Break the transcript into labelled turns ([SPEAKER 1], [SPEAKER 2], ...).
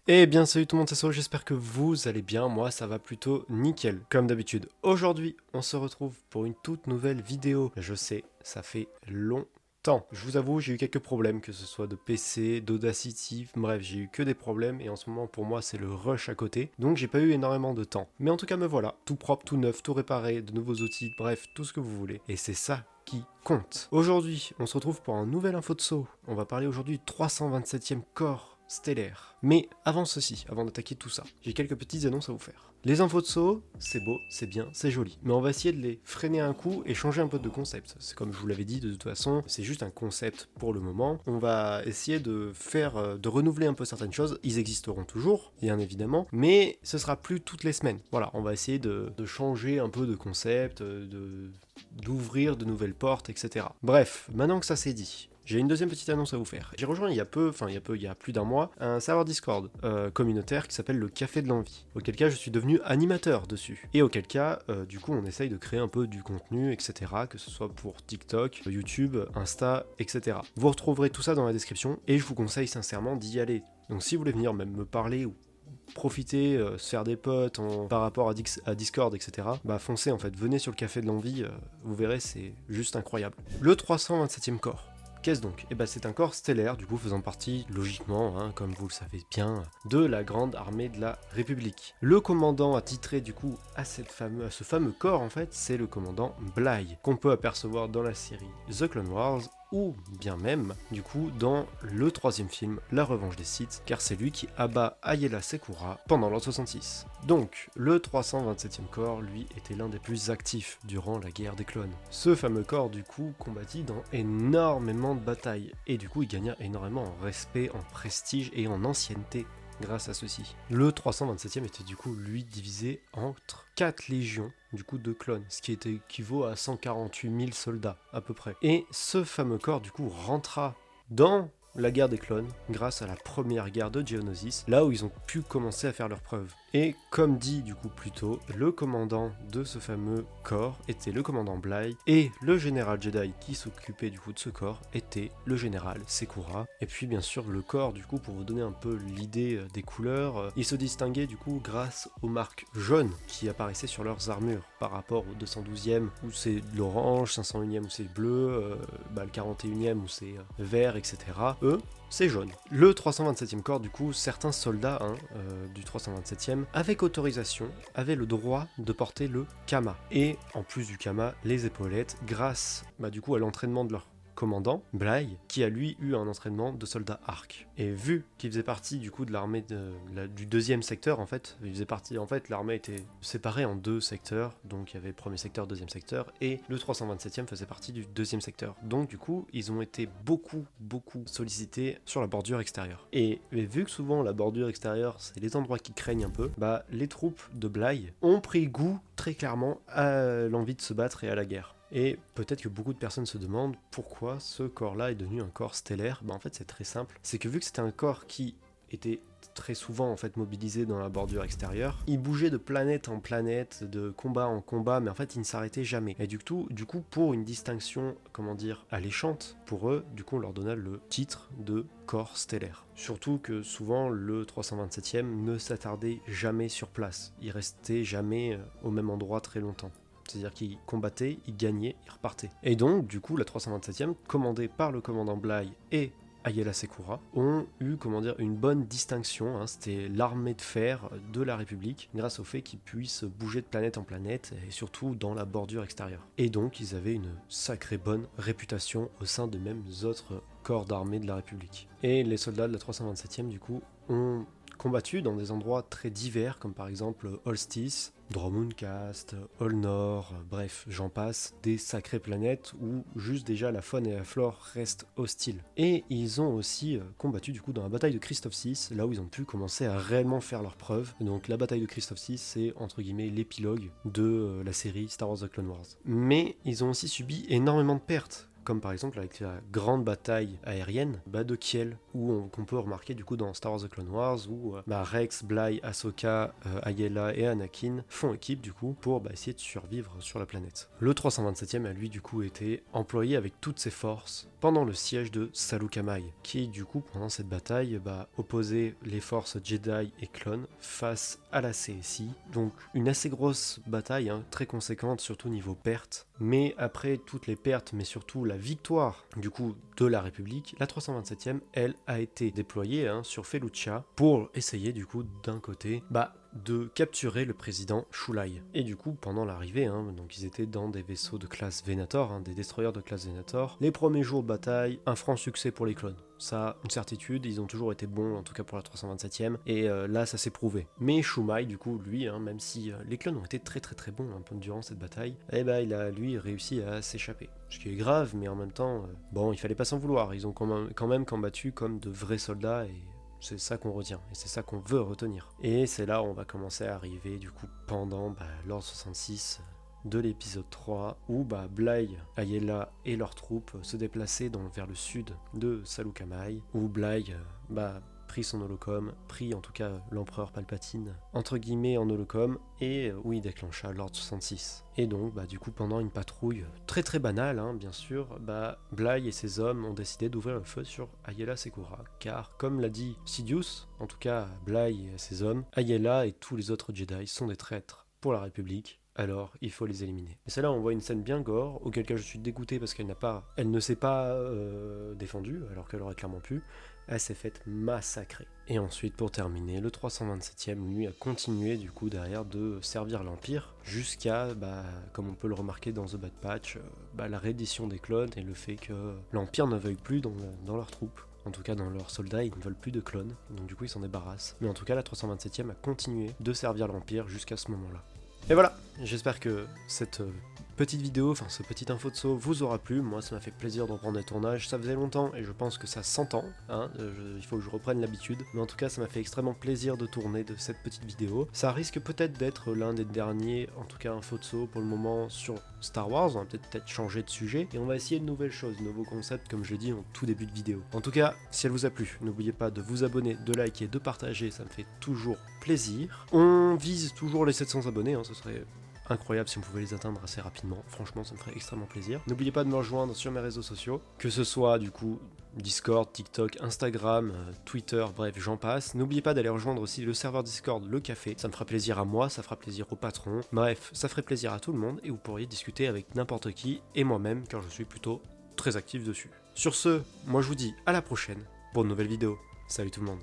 [SPEAKER 1] Eh bien salut tout le monde, c'est So, j'espère que vous allez bien, moi ça va plutôt nickel, comme d'habitude. Aujourd'hui, on se retrouve pour une toute nouvelle vidéo. Je sais, ça fait longtemps. Je vous avoue, j'ai eu quelques problèmes, que ce soit de PC, d'Audacity, bref, j'ai eu que des problèmes et en ce moment pour moi c'est le rush à côté, donc j'ai pas eu énormément de temps. Mais en tout cas me voilà, tout propre, tout neuf, tout réparé, de nouveaux outils, bref, tout ce que vous voulez. Et c'est ça qui compte. Aujourd'hui, on se retrouve pour un nouvel info de So. On va parler aujourd'hui du 327e corps stellaire. Mais avant ceci, avant d'attaquer tout ça, j'ai quelques petites annonces à vous faire. Les infos de So, c'est beau, c'est bien, c'est joli, mais on va essayer de les freiner un coup et changer un peu de concept. C'est comme je vous l'avais dit, de toute façon, c'est juste un concept pour le moment. On va essayer de faire, de renouveler un peu certaines choses. Ils existeront toujours, bien évidemment, mais ce sera plus toutes les semaines. Voilà, on va essayer de changer un peu de concept, d'ouvrir de nouvelles portes, etc. Bref, maintenant que ça c'est dit, j'ai une deuxième petite annonce à vous faire. J'ai rejoint il y a plus d'un mois, un serveur Discord communautaire qui s'appelle le Café de l'Envie, auquel cas je suis devenu animateur dessus. Et auquel cas, du coup, on essaye de créer un peu du contenu, etc., que ce soit pour TikTok, YouTube, Insta, etc. Vous retrouverez tout ça dans la description, et je vous conseille sincèrement d'y aller. Donc si vous voulez venir même me parler ou profiter, se faire des potes par rapport à Discord, etc. Bah foncez en fait, venez sur le Café de l'Envie, vous verrez, c'est juste incroyable. Le 327e corps. Qu'est-ce donc? Eh ben c'est un corps stellaire, du coup faisant partie, logiquement, comme vous le savez bien, de la grande armée de la République. Le commandant attitré du coup à ce fameux corps en fait, c'est le commandant Bligh, qu'on peut apercevoir dans la série The Clone Wars, ou bien même, du coup, dans le troisième film, La Revanche des Sith, car c'est lui qui abat Aayla Secura pendant l'an 66. Donc, le 327e corps, lui, était l'un des plus actifs durant la guerre des clones. Ce fameux corps, du coup, combattit dans énormément de batailles, et du coup, il gagna énormément en respect, en prestige et en ancienneté grâce à ceci. Le 327e était du coup, lui, divisé entre 4 légions du coup de clones, ce qui équivaut à 148 000 soldats à peu près. Et ce fameux corps du coup rentra dans la guerre des clones grâce à la première guerre de Geonosis, là où ils ont pu commencer à faire leurs preuves. Et comme dit du coup plus tôt, le commandant de ce fameux corps était le commandant Bligh, et le général Jedi qui s'occupait du coup de ce corps était le général Secura. Et puis bien sûr le corps du coup, pour vous donner un peu l'idée des couleurs, il se distinguait du coup grâce aux marques jaunes qui apparaissaient sur leurs armures par rapport au 212e où c'est de l'orange, 501e où c'est bleu, le 41e où c'est vert, etc. Eux, c'est jaune. Le 327e corps, du coup, certains soldats du 327e, avec autorisation, avaient le droit de porter le kama. Et en plus du kama, les épaulettes, grâce du coup à l'entraînement de leur commandant, Bligh, qui a lui eu un entraînement de soldat arc. Et vu qu'il faisait partie du coup de l'armée du deuxième secteur, en fait, l'armée était séparée en deux secteurs, donc il y avait premier secteur, deuxième secteur, et le 327e faisait partie du deuxième secteur. Donc du coup, ils ont été beaucoup sollicités sur la bordure extérieure. Et vu que souvent la bordure extérieure, c'est les endroits qui craignent un peu, les troupes de Bligh ont pris goût très clairement à l'envie de se battre et à la guerre. Et peut-être que beaucoup de personnes se demandent pourquoi ce corps-là est devenu un corps stellaire. En fait, c'est très simple. C'est que vu que c'était un corps qui était très souvent en fait mobilisé dans la bordure extérieure, il bougeait de planète en planète, de combat en combat, mais en fait il ne s'arrêtait jamais. Et du coup pour une distinction, alléchante pour eux, du coup on leur donna le titre de corps stellaire. Surtout que souvent le 327e ne s'attardait jamais sur place, il restait jamais au même endroit très longtemps. C'est-à-dire qu'ils combattaient, ils gagnaient, ils repartaient. Et donc, du coup, la 327e, commandée par le commandant Bligh et Aayla Secura, ont eu, une bonne distinction. C'était l'armée de fer de la République, grâce au fait qu'ils puissent bouger de planète en planète, et surtout dans la bordure extérieure. Et donc, ils avaient une sacrée bonne réputation au sein des mêmes autres corps d'armée de la République. Et les soldats de la 327e, du coup, ont combattu dans des endroits très divers, comme par exemple Holstis, Dromundcast, Olnor, bref, j'en passe, des sacrées planètes où juste déjà la faune et la flore restent hostiles. Et ils ont aussi combattu du coup dans la bataille de Christophe 6, là où ils ont pu commencer à réellement faire leurs preuves. Donc la bataille de Christophe 6, c'est entre guillemets l'épilogue de la série Star Wars The Clone Wars. Mais ils ont aussi subi énormément de pertes, comme par exemple avec la grande bataille aérienne de Kiel, qu'on peut remarquer du coup dans Star Wars The Clone Wars, où Rex, Bly, Ahsoka, Ayla et Anakin font équipe du coup pour essayer de survivre sur la planète. Le 327e a lui du coup été employé avec toutes ses forces pendant le siège de Saleucamae, qui du coup pendant cette bataille opposait les forces Jedi et clones face à la CSI, donc une assez grosse bataille, très conséquente surtout niveau pertes, mais après toutes les pertes, mais surtout la victoire du coup de la République, la 327e elle a été déployée sur Felucia pour essayer du coup d'un côté de capturer le président Shulai. Et du coup, pendant l'arrivée, donc ils étaient dans des vaisseaux de classe Venator, des destroyers de classe Venator. Les premiers jours de bataille, un franc succès pour les clones. Ça, une certitude, ils ont toujours été bons, en tout cas pour la 327e, et là, ça s'est prouvé. Mais Shumai, du coup, lui, même si les clones ont été très très très bons durant cette bataille, il a, lui, réussi à s'échapper. Ce qui est grave, mais en même temps, il fallait pas s'en vouloir. Ils ont quand même combattu comme de vrais soldats, et c'est ça qu'on retient, et c'est ça qu'on veut retenir. Et c'est là où on va commencer à arriver, du coup, pendant l'ordre 66 de l'épisode 3, où Bly, Ayla et leurs troupes se déplaçaient vers le sud de Saleucamae, où Bly prit son holocom, prit en tout cas l'empereur Palpatine, entre guillemets en holocom, et où il déclencha l'ordre 66. Et donc, du coup, pendant une patrouille très très banale, bien sûr, Bly et ses hommes ont décidé d'ouvrir le feu sur Ayla Secura, car, comme l'a dit Sidious, en tout cas Bly et ses hommes, Ayla et tous les autres Jedi sont des traîtres pour la République, alors il faut les éliminer. Et c'est là où on voit une scène bien gore, auquel cas je suis dégoûté parce qu'elle ne s'est pas défendue, alors qu'elle aurait clairement pu. Elle s'est faite massacrer. Et ensuite, pour terminer, le 327e, lui, a continué du coup derrière de servir l'Empire, jusqu'à, comme on peut le remarquer dans The Bad Batch, la reddition des clones et le fait que l'Empire ne veuille plus dans leurs troupes. En tout cas, dans leurs soldats, ils ne veulent plus de clones, donc du coup, ils s'en débarrassent. Mais en tout cas, la 327e a continué de servir l'Empire jusqu'à ce moment-là. Et voilà, j'espère que cette petite vidéo, ce petit info de saut vous aura plu. Moi, ça m'a fait plaisir d'en prendre des tournages. Ça faisait longtemps et je pense que ça s'entend. Il faut que je reprenne l'habitude. Mais en tout cas, ça m'a fait extrêmement plaisir de tourner de cette petite vidéo. Ça risque peut-être d'être l'un des derniers, en tout cas info de saut pour le moment sur Star Wars. On va peut-être changer de sujet et on va essayer de nouvelles choses, de nouveaux concepts, comme je l'ai dit en tout début de vidéo. En tout cas, si elle vous a plu, n'oubliez pas de vous abonner, de liker, de partager. Ça me fait toujours plaisir. On vise toujours les 700 abonnés, ce serait incroyable si on pouvait les atteindre assez rapidement. Franchement, ça me ferait extrêmement plaisir. N'oubliez pas de me rejoindre sur mes réseaux sociaux, que ce soit du coup Discord, TikTok, Instagram, Twitter, bref, j'en passe. N'oubliez pas d'aller rejoindre aussi le serveur Discord, le café. Ça me fera plaisir à moi, ça fera plaisir au patron. Bref, ça ferait plaisir à tout le monde et vous pourriez discuter avec n'importe qui et moi-même, car je suis plutôt très actif dessus. Sur ce, moi je vous dis à la prochaine pour une nouvelle vidéo. Salut tout le monde.